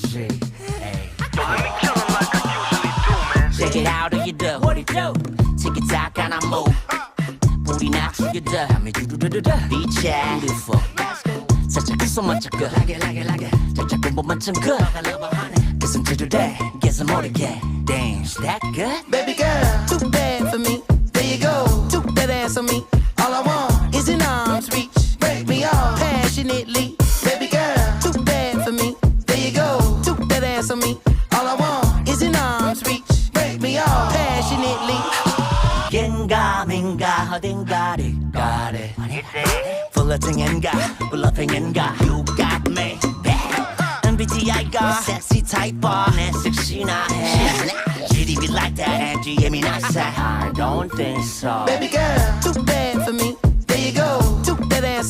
거지. Check it out, how you do? What it do? Tick it tock and I move. Booty not to you do. Me do do do do. Beach yeah, beautiful. 살짝 그 멋져 그. Like it. 살짝 공부만 좀 그. Guess I'm today. Guess I'm 모르게. Damn, is that good? Baby girl, too bad for me. There you go, took that ass on me. All I want is an arm's reach. Break me off passionately. Baby girl, too bad for me. There you go, took that ass on me. All I want is an arm's reach. Break me off passionately. 겐가민가 어딘가를 가래 플러팅인가 블러핑인가 You got me MBTI가 섹시 타입아 내 섹시나 해 GDB like that MGM이 나서 I don't think so Baby girl, too bad for me. There you go, took that ass